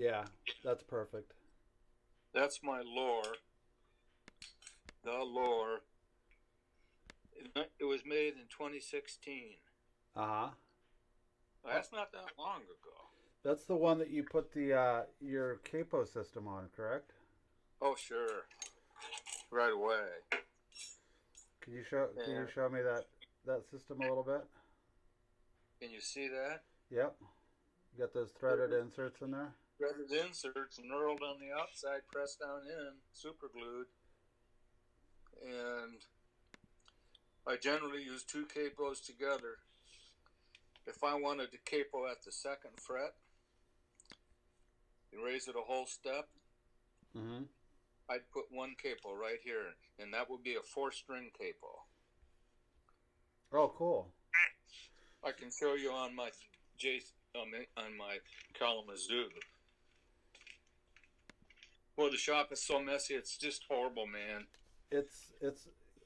Yeah, that's perfect. That's my lore. The lore. It was made in 2016. Uh-huh. Oh, That's not that long ago. that's the one that you put the your Capo system on, correct? Oh, sure. Right away. Can you And show me that system a little bit? can you see that? Yep. You got those threaded There's inserts in there? threaded inserts knurled on the outside, pressed down in, super glued. And I generally use two capos together. If I wanted to capo at the second fret, you raise it a whole step, Mm-hmm. I'd put one capo right here, and that would be a 4-string capo. Oh, cool. I can show you on my on my Kalamazoo. Well, the shop is so messy; it's just horrible, man. It's.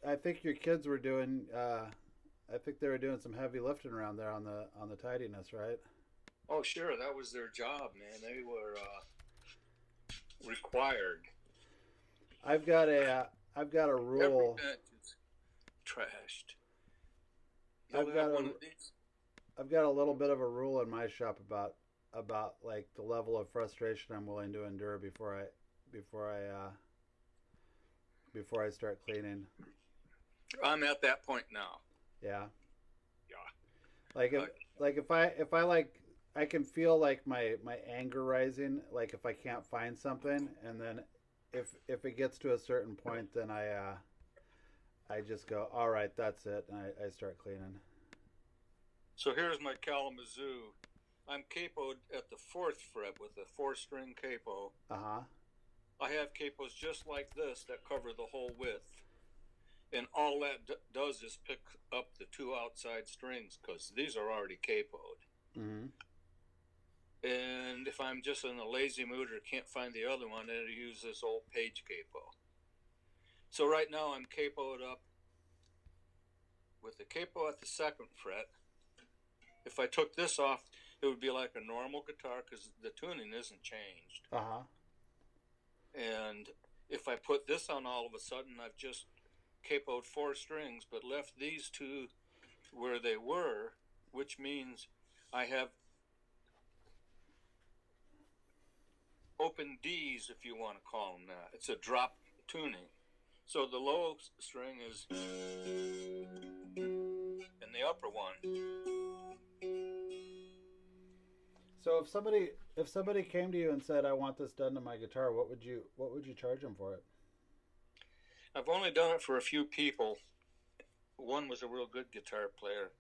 I think your kids were doing. I think they were doing some heavy lifting around there on the tidiness, right? Oh, sure, that was their job, man. They were required. I've got a Every rule. bench is trashed. You'll I've got have a one of these. I've got a little bit of a rule in my shop about like the level of frustration I'm willing to endure before I before I start cleaning. I'm at that point now. Yeah. Yeah. Like if Uh, if I like I can feel like my anger rising like if I can't find something, and then if it gets to a certain point, then I just go, all right, that's it, and I start cleaning. so here's my Kalamazoo. I'm capoed at the 4th fret with a 4-string capo. Uh-huh. I have capos just like this that cover the whole width. And all that does is pick up the two outside strings because these are already capoed. Mm-hmm. And if I'm just in a lazy mood or can't find the other one, I'll use this old page capo. So right now I'm capoed up with the capo at the 2nd fret. If I took this off, it would be like a normal guitar because the tuning isn't changed. Uh-huh. And if I put this on, all of a sudden I've just capoed 4 strings but left these two where they were, which means I have open D's, if you want to call them that. It's a drop tuning. So the low string is in the upper one. So if somebody came to you and said, I want this done to my guitar, what would you charge them for it? I've only done it for a few people. One was a real good guitar player.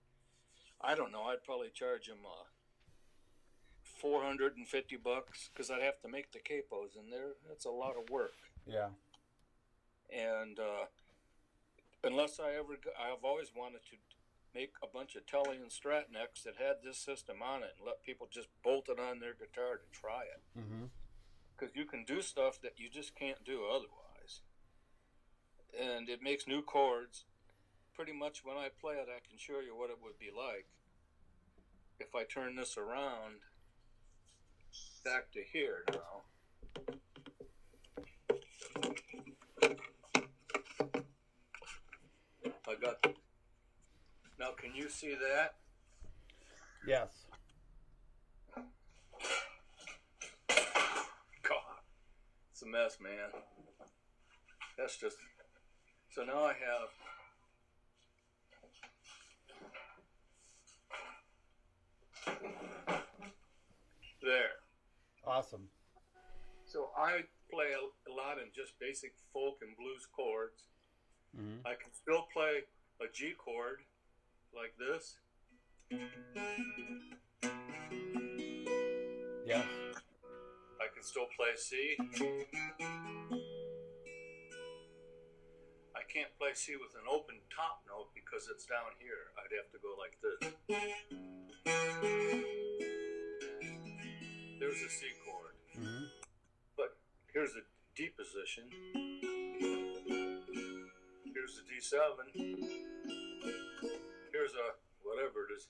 I don't know. I'd probably charge him $450 because I'd have to make the capos in there. That's a lot of work. Yeah. And unless I've always wanted to make a bunch of Telly and Strat necks that had this system on it and let people just bolt it on their guitar to try it. Mm-hmm. Because you can do stuff that you just can't do otherwise. And it makes new chords. Pretty much when I play it, I can show you what it would be like. If I turn this around back to here now. I got. Now, can you see that? Yes. God, it's a mess, man. That's just. So now I have. There. Awesome. So I play a lot in just basic folk and blues chords. Mm-hmm. I can still play a G chord like this. Yes. I can still play C. I can't play C with an open top note because it's down here. I'd have to go like this. There's a C chord. Mm-hmm. But here's a D position. Here's a D7. Here's a whatever it is.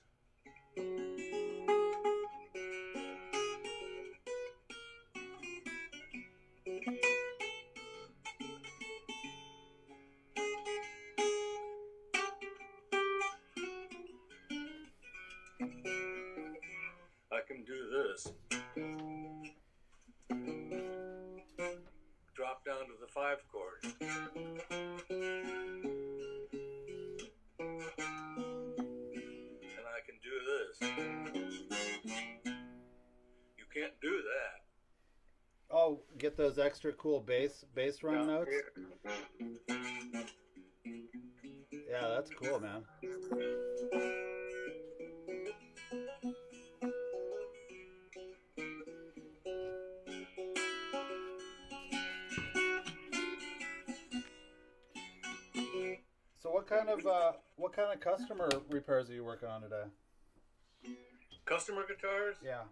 this. Drop down to the 5 chord. And I can do this. You can't do that. Oh, get those extra cool bass run Down notes. here. Yeah, that's cool, man. So what kind of customer repairs are you working on today? Customer guitars? Yeah.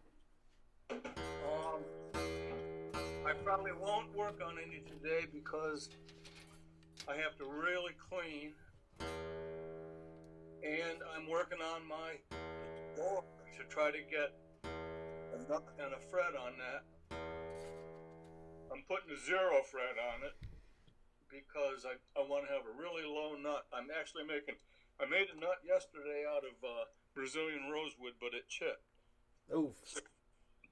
I probably won't work on any today because I have to really clean, and I'm working on my door to try to get a nut and a fret on that. I'm putting a 0 fret on it because I want to have a really low nut. I made a nut yesterday out of Brazilian rosewood, but it chipped. Oof.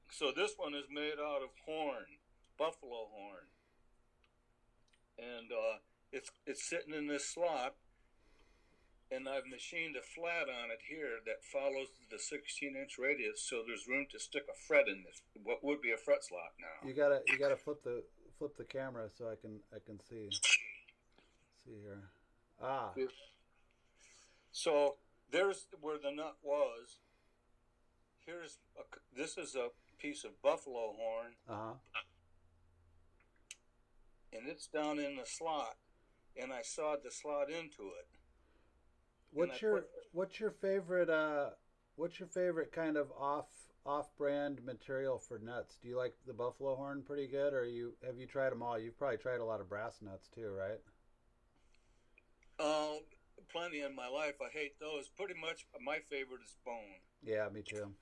So this one is made out of horn, buffalo horn, and it's sitting in this slot, and I've machined a flat on it here that follows the 16-inch radius, so there's room to stick a fret in this. What would be a fret slot now? You gotta flip the camera so I can see here. Ah. So there's where the nut was. This is a piece of buffalo horn, and it's down in the slot, and I sawed the slot into it. What's your favorite kind of off-brand material for nuts? Do you like the buffalo horn pretty good, or have you tried them all? You've probably tried a lot of brass nuts too, right? Plenty in my life. I hate those. Pretty much my favorite is bone. Yeah, me too.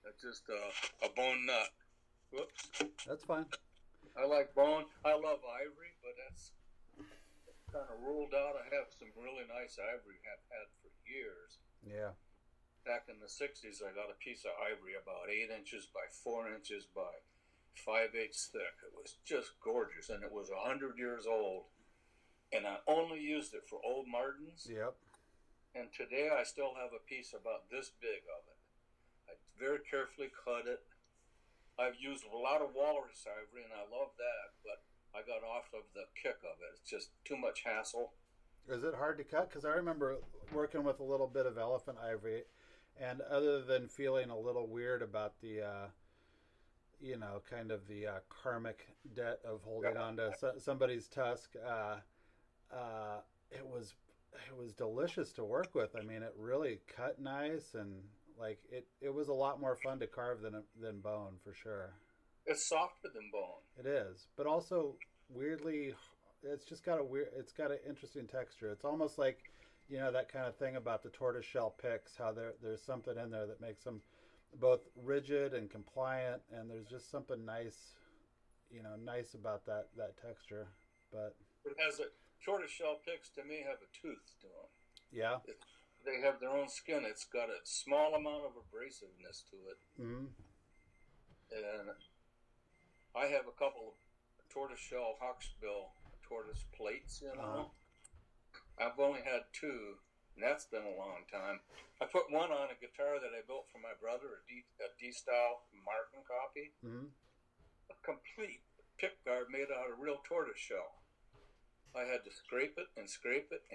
That's just a bone nut. Whoops. That's fine. I like bone. I love ivory, but that's kind of ruled out. I have some really nice ivory I've had for years. Yeah. Back in the 60s, I got a piece of ivory about 8 inches by 4 inches by 5/8 thick. It was just gorgeous, and it was 100 years old. And I only used it for old Martins. Yep. And today I still have a piece about this big of it. I very carefully cut it. I've used a lot of walrus ivory, and I love that, but I got off of the kick of it. It's just too much hassle. Is it hard to cut? Because I remember working with a little bit of elephant ivory, and other than feeling a little weird about the, kind of the karmic debt of holding on to somebody's tusk, it was delicious to work with. I mean, it really cut nice, and like it was a lot more fun to carve than bone, for sure. It's softer than bone. It is, but also weirdly, it's got an interesting texture. It's almost like, that kind of thing about the tortoiseshell picks, how there's something in there that makes them both rigid and compliant, and there's just something nice about that texture. But it has tortoiseshell picks, to me, have a tooth to them. Yeah. They have their own skin. It's got a small amount of abrasiveness to it. Mm-hmm. And I have a couple of tortoiseshell hawksbill tortoise plates, I've only had 2, and that's been a long time. I put one on a guitar that I built for my brother, a D-style Martin copy. Mm-hmm. A complete pick guard made out of real tortoiseshell. I had to scrape it and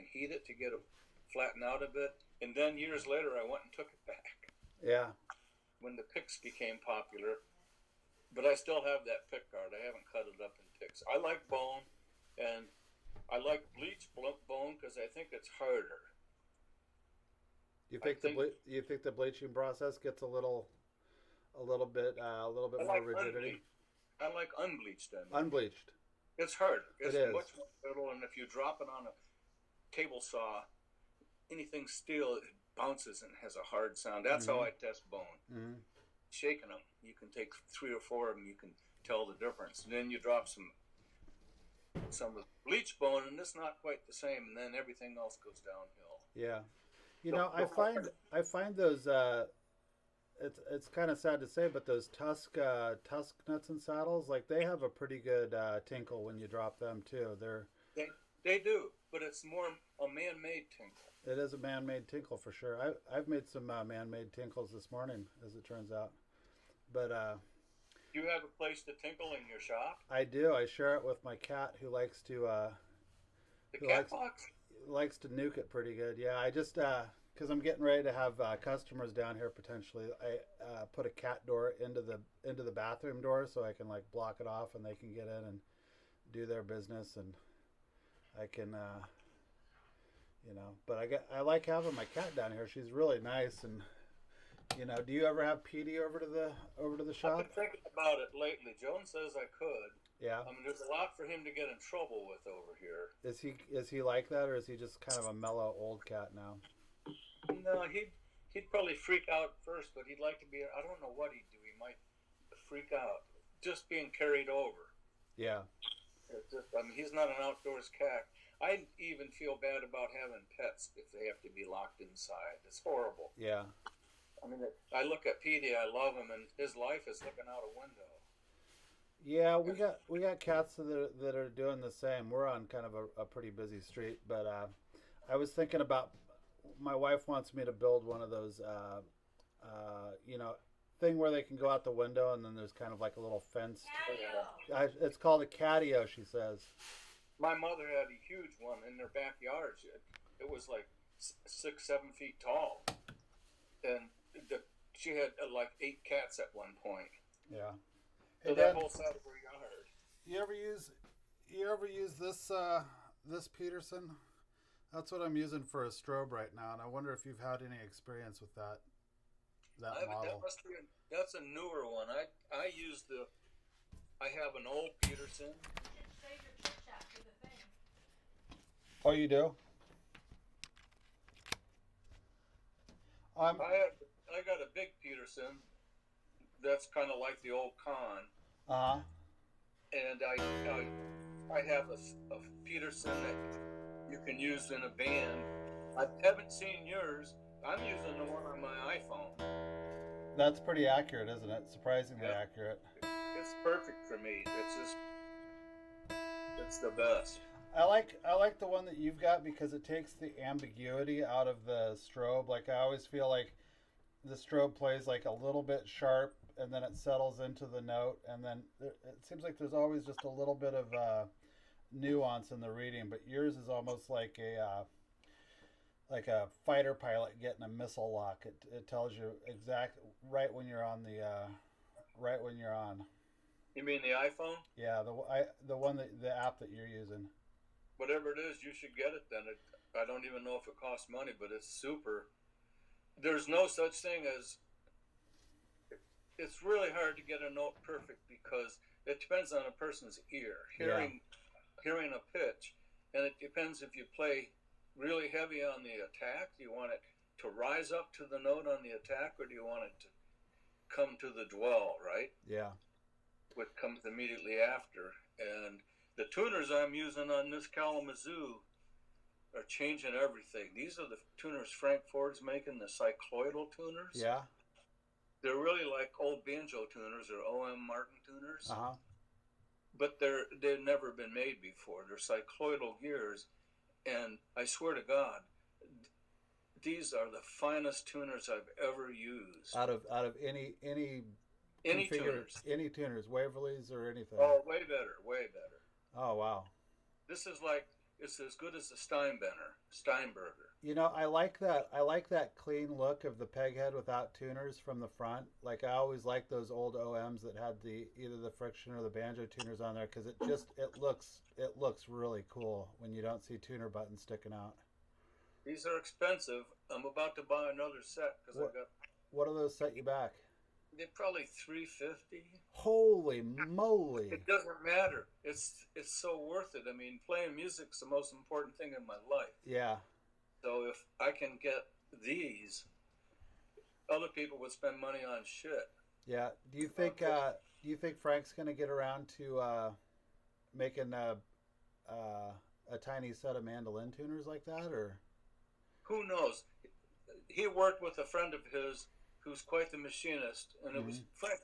heat it to get it flattened out a bit. And then years later, I went and took it back. Yeah. When the picks became popular. But I still have that pick guard. I haven't cut it up in picks. I like bone, and I like bleached bone because I think it's harder. You think the bleaching process gets a little bit more rigidity? I like unbleached. Unbleached. It's harder. It's it is. Much more brittle, and if you drop it on a table saw, anything steel, it bounces and has a hard sound. That's how I test bone. Mm-hmm. Shaking them, you can take 3 or 4 of them, you can tell the difference. And then you drop some of the bleach bone, and it's not quite the same, and then everything else goes downhill. Yeah. I find those it's kind of sad to say, but those tusk nuts and saddles, like they have a pretty good tinkle when you drop them too. They do, but it's more a man-made tinkle. It is a man-made tinkle for sure. I've made some man-made tinkles this morning, as it turns out. But Do you have a place to tinkle in your shop? I do. I share it with my cat, who likes to The who cat box? likes to nuke it pretty good. Yeah, I just because I'm getting ready to have customers down here potentially. I put a cat door into the bathroom door so I can like block it off and they can get in and do their business, and I can But I like having my cat down here. She's really nice, and do you ever have Petey over to the shop? I've been thinking about it lately. Joan says I could. Yeah. I mean, there's a lot for him to get in trouble with over here. Is he like that, or is he just kind of a mellow old cat now? No, he'd probably freak out first, but he'd like to be. I don't know what he'd do. He might freak out just being carried over. Yeah. He's not an outdoors cat. I even feel bad about having pets if they have to be locked inside. It's horrible. Yeah. I mean, I look at Petey. I love him, and his life is looking out a window. Yeah, we got cats that are doing the same. We're on kind of a pretty busy street, but I was thinking about, my wife wants me to build one of those, thing where they can go out the window and then there's kind of like a little fence. It's called a catio, she says. My mother had a huge one in their backyard. It was like 6-7 feet tall, and she had like 8 cats at one point. Yeah. So that whole side of her yard. You ever use this Peterson? That's what I'm using for a strobe right now, and I wonder if you've had any experience with that model. That's a newer one. I have an old Peterson. You should save your chit chat for the thing. Oh, you do? I got a big Peterson. That's kind of like the old Con. Uh-huh. And I have a Peterson that you can use in a band. I haven't seen yours. I'm using the one on my iPhone. That's pretty accurate, isn't it? Surprisingly accurate. It's perfect for me. It's the best. I like the one that you've got because it takes the ambiguity out of the strobe. Like, I always feel like the strobe plays like a little bit sharp and then it settles into the note, and then it seems like there's always just a little bit of nuance in the reading, but yours is almost like a fighter pilot getting a missile lock. It tells you right when you're on. You mean the iPhone? Yeah, the app that you're using. Whatever it is, you should get it then. I don't even know if it costs money, but it's super. There's no such thing as. It's really hard to get a note perfect because it depends on a person's ear, hearing a pitch, and it depends if you play really heavy on the attack. Do you want it to rise up to the note on the attack, or do you want it to come to the dwell, right? Yeah. What comes immediately after. And the tuners I'm using on this Kalamazoo are changing everything. These are the tuners Frank Ford's making, the Cycloidal Tuners. Yeah. They're really like old banjo tuners or O.M. Martin tuners. Uh-huh. But they've never been made before. They're cycloidal gears. And I swear to God, these are the finest tuners I've ever used. Out of any tuners. Any tuners, Waverly's or anything. Oh, way better, way better. Oh, wow. This is like, it's as good as the Steinberger. I like that clean look of the peg head without tuners from the front. Like, I always like those old OMs that had either the friction or the banjo tuners on there, because it looks really cool when you don't see tuner buttons sticking out. These are expensive. I'm about to buy another set because I got. What do those set you back? They're probably $350. Holy moly! It doesn't matter. It's so worth it. I mean, playing music's the most important thing in my life. Yeah. So if I can get these, other people would spend money on shit. Yeah. Do you think Frank's gonna get around to making a tiny set of mandolin tuners like that, or? Who knows? He worked with a friend of his who's quite the machinist, and it was Mhm. Frank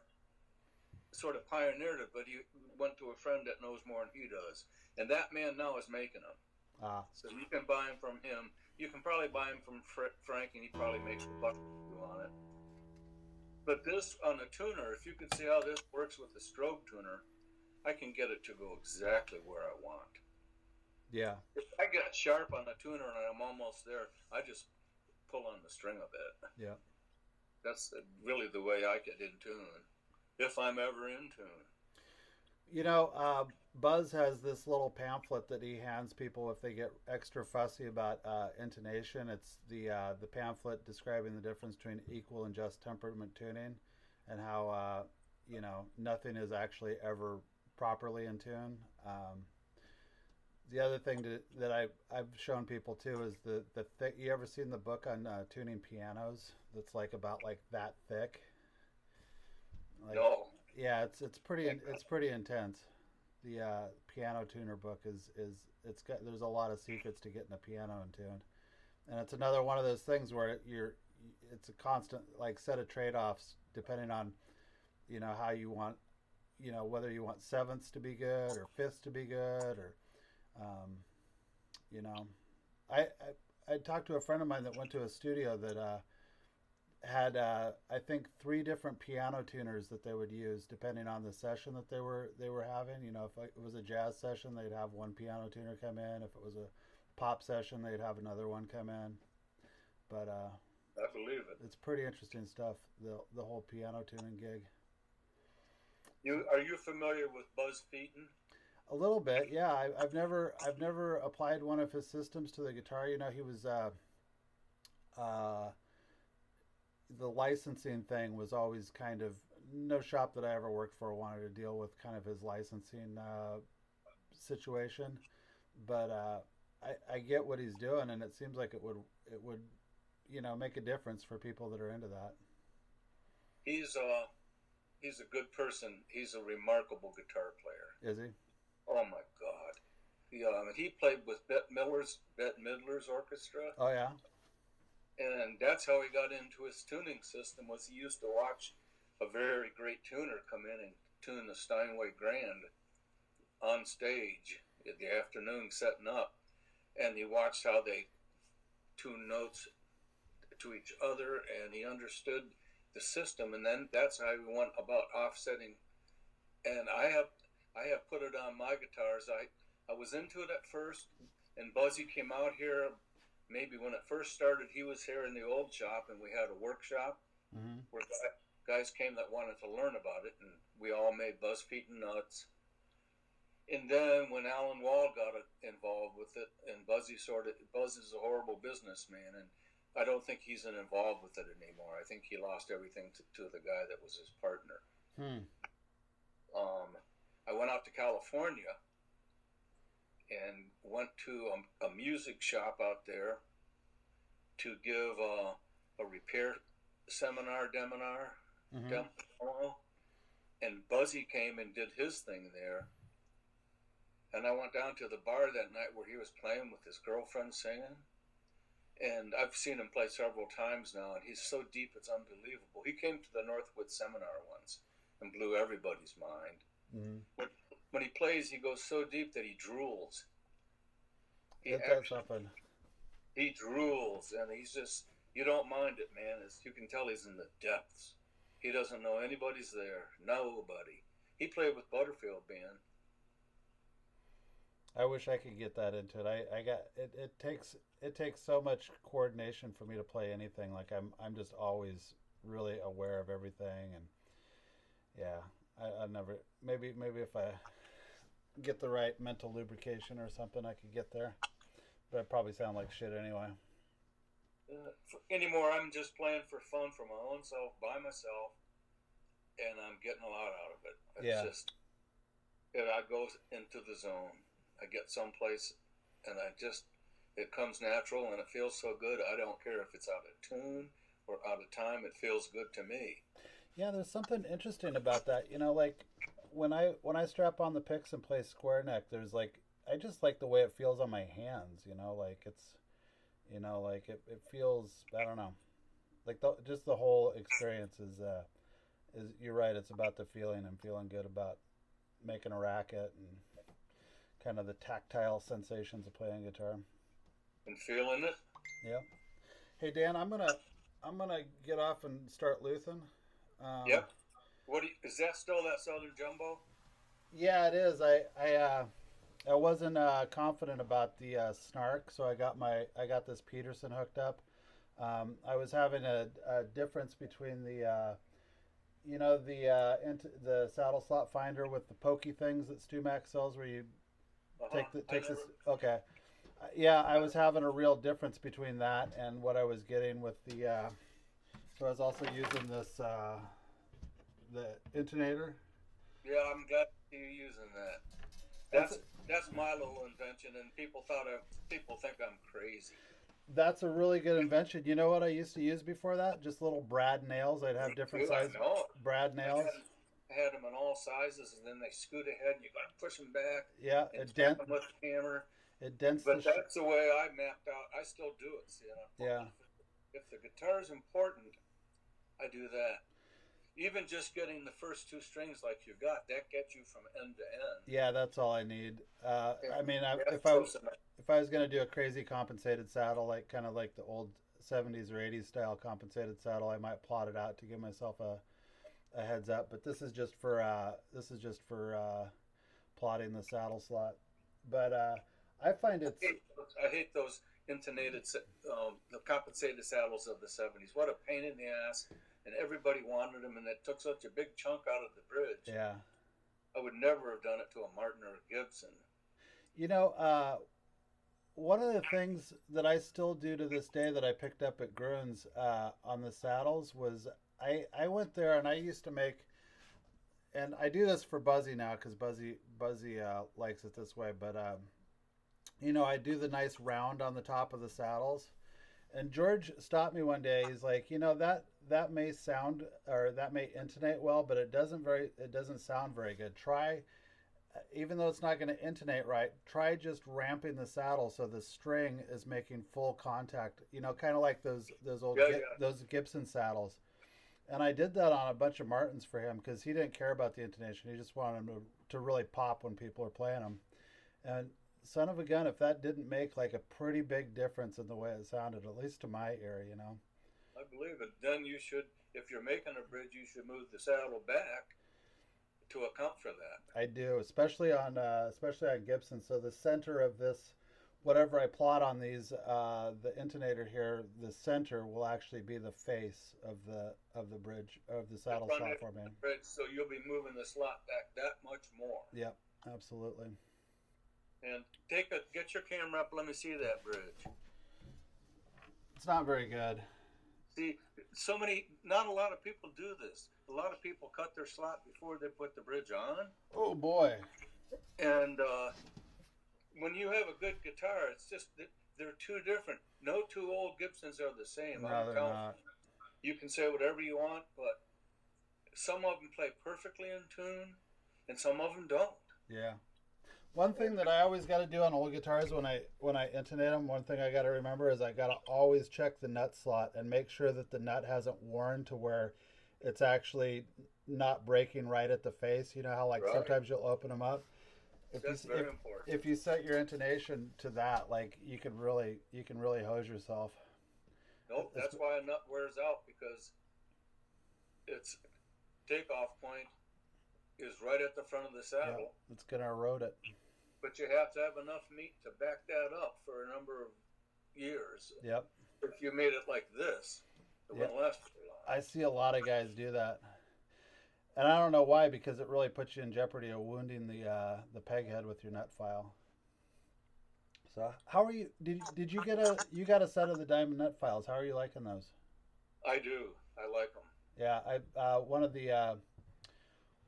sort of pioneered it, but he went to a friend that knows more than he does, and that man now is making them. Ah, So you can buy them from him. You can probably buy them from Frank, and he probably makes a buck or two on it. But this on a tuner, if you could see how this works with the strobe tuner, I can get it to go exactly where I want. yeah. If I get sharp on the tuner and I'm almost there, I just pull on the string a bit. Yeah. That's really the way I get in tune, if I'm ever in tune. You know, Buzz has this little pamphlet that he hands people if they get extra fussy about intonation. It's the pamphlet describing the difference between equal and just temperament tuning, and how you know, nothing is actually ever properly in tune. The other thing that I've shown people too is the thick. You ever seen the book on tuning pianos? That's like about like that thick. Like, No. yeah, it's pretty intense. The piano tuner book is it's got, there's a lot of secrets to getting a piano in tune, and it's another one of those things where it's a constant like set of trade offs depending on, you know, how you want, you know, whether you want sevenths to be good or fifths to be good, or um, you know, I, I talked to a friend of mine that went to a studio that had I think 3 different piano tuners that they would use depending on the session that they were having. You know, if it was a jazz session, they'd have one piano tuner come in. If it was a pop session, they'd have another one come in. But I believe it. it's pretty interesting stuff. The whole piano tuning gig. Are you familiar with Buzz Featon? A little bit, yeah. I've never applied one of his systems to the guitar. You know, he was the licensing thing was always kind of, no shop that I ever worked for wanted to deal with kind of his licensing situation, but I get what he's doing, and it seems like it would you know, make a difference for people that are into that. He's a good person. He's a remarkable guitar player. Is he? Oh my God. He played with Bette Midler's orchestra. Oh yeah. And that's how he got into his tuning system. Was he used to watch a very great tuner come in and tune the Steinway Grand on stage in the afternoon setting up, and he watched how they tune notes to each other, and he understood the system, and then that's how he went about offsetting. And I have put it on my guitars. I was into it at first, and Buzzy came out here. Maybe when it first started, he was here in the old shop, and we had a workshop where guys came that wanted to learn about it, and we all made Buzz Featon nuts. And then when Alan Wall got involved with it, and Buzz is a horrible businessman, and I don't think he's involved with it anymore. I think he lost everything to the guy that was his partner. I went out to California and went to a music shop out there to give a repair demo, and Buzzy came and did his thing there. And I went down to the bar that night where he was playing with his girlfriend singing, and I've seen him play several times now, and he's so deep it's unbelievable. He came to the Northwood seminar once and blew everybody's mind. When he plays, he goes so deep that he drools. He drools, and he's just, you don't mind it, man. You can tell he's in the depths. He doesn't know anybody's there. Nobody. He played with Butterfield Band. I wish I could get that into it. I got it. It takes so much coordination for me to play anything. Like I'm just always really aware of everything, and yeah, I never. Maybe if I get the right mental lubrication or something, I could get there. But I probably sound like shit anyway. Anymore, I'm just playing for fun for my own self, by myself, and I'm getting a lot out of it. It's just, I go into the zone. I get someplace, and it comes natural, and it feels so good. I don't care if it's out of tune or out of time. It feels good to me. Yeah, there's something interesting about that. You know, like when I strap on the picks and play square neck, there's like, I just like the way it feels on my hands. You know, like it's, you know, like it feels, I don't know. Like just the whole experience is you're right. It's about the feeling and feeling good about making a racket and kind of the tactile sensations of playing guitar. And feeling it. Yeah. Hey Dan, I'm gonna get off and start luthing. Yep. Is that still that Southern Jumbo? Yeah, it is. I wasn't confident about the snark, so I got this Peterson hooked up. I was having a difference between the the saddle slot finder with the pokey things that StuMac sells, where you take this. Okay, yeah, I was having a real difference between that and what I was getting with the. So I was also using this the intonator. Yeah, I'm glad you're using that. That's my little invention, and people think I'm crazy. That's a really good invention. You know what I used to use before that? Just little brad nails. I'd have different sizes. Brad nails. I had them in all sizes, and then they scoot ahead, and you got to push them back. Yeah, and tap them with the hammer. It dents. But that's the way I mapped out. I still do it. See, yeah. If the guitar is important, I do that. Even just getting the first two strings like you got, that gets you from end to end. Yeah, that's all I need. I mean, if I was going to do a crazy compensated saddle, like kind of like the old 70s or 80s style compensated saddle, I might plot it out to give myself a heads up. But this is just for plotting the saddle slot. But I find I hate those intonated, the compensated saddles of the 70s. What a pain in the ass. And everybody wanted them, and it took such a big chunk out of the bridge. Yeah. I would never have done it to a Martin or a Gibson. You know, one of the things that I still do to this day that I picked up at Gruhn's on the saddles was I went there and I used to make, and I do this for Buzzy now because Buzzy likes it this way, but you know, I do the nice round on the top of the saddles. And George stopped me one day. He's like, you know, that may sound, or that may intonate well, but it doesn't sound very good. Try, even though it's not going to intonate right, try just ramping the saddle so the string is making full contact. You know, kind of like those those Gibson saddles. And I did that on a bunch of Martins for him because he didn't care about the intonation. He just wanted them to really pop when people are playing them. And son of a gun, if that didn't make like a pretty big difference in the way it sounded, at least to my ear, you know. I believe it. Then you should, if you're making a bridge, you should move the saddle back to account for that. I do, especially on Gibson. So the center of this, whatever I plot on these, the intonator here, the center will actually be the face of the bridge of the saddle slot forming. So you'll be moving the slot back that much more. Yep, absolutely. And get your camera up. Let me see that bridge. It's not very good. See, not a lot of people do this. A lot of people cut their slot before they put the bridge on. Oh boy! And when you have a good guitar, it's just that they're two different. No two old Gibsons are the same. No, they're not. You can say whatever you want, but some of them play perfectly in tune, and some of them don't. Yeah. One thing that I always got to do on old guitars when I intonate them, one thing I got to remember is I got to always check the nut slot and make sure that the nut hasn't worn to where it's actually not breaking right at the face. You know how like sometimes you'll open them up. That's very important. If you set your intonation to that, like you can really hose yourself. Nope, that's why a nut wears out, because its takeoff point is right at the front of the saddle. Yeah, it's going to erode it. But you have to have enough meat to back that up for a number of years. Yep. If you made it like this, it wouldn't last very long. I see a lot of guys do that. And I don't know why, because it really puts you in jeopardy of wounding the peg head with your nut file. So how are you? Did you get you got a set of the diamond nut files? How are you liking those? I do. I like them. Yeah,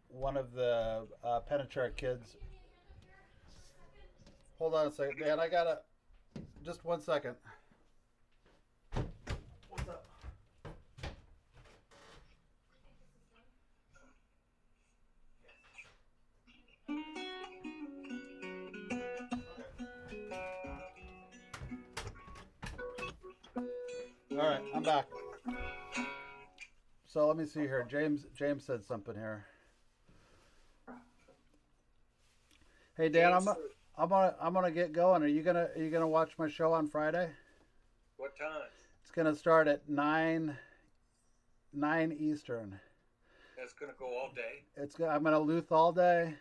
one of the Penachart kids. Hold on a second, Dan. I gotta just 1 second. What's up? All right, I'm back. So let me see here. James said something here. Hey Dan, James, I'm gonna get going. Are you gonna watch my show on Friday? what time? It's gonna start at 9 Eastern. It's gonna go all day. I'm gonna Luth all day,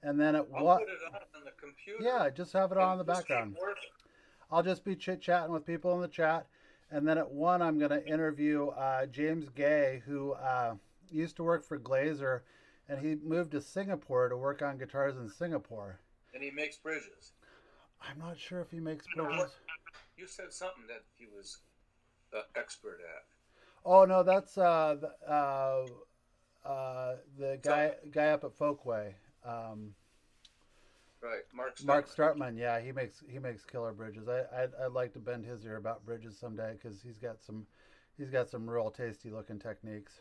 and then at I'll what? put it on the computer. Yeah, just have it on in the and just keep background. working. I'll just be chit chatting with people in the chat, and then at 1 I'm gonna interview James Gay, who used to work for Glazer, and he moved to Singapore to work on guitars in Singapore. And he makes bridges. I'm not sure if he makes You know bridges. You said something that he was expert at. Oh no, that's the guy up at Folkway. Right, Mark Startman, yeah, he makes killer bridges. I'd like to bend his ear about bridges someday because he's got some real tasty looking techniques.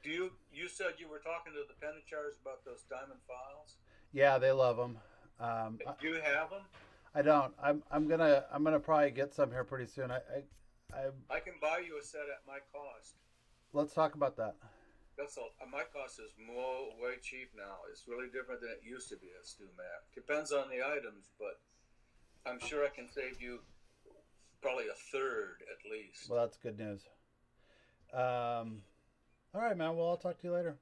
You said you were talking to the Penachars about those diamond files? Yeah, they love them. Do you have them? I don't. I'm gonna probably get some here pretty soon. I I can buy you a set at my cost. Let's talk about that. My cost is way cheap now. It's really different than it used to be at StewMac. Depends on the items, but I'm sure I can save you probably a third at least. Well, that's good news. All right, man. Well, I'll talk to you later.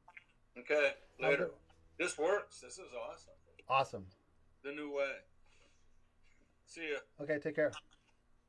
Okay, later. This works. This is awesome. Awesome. The new way. See ya. Okay, take care.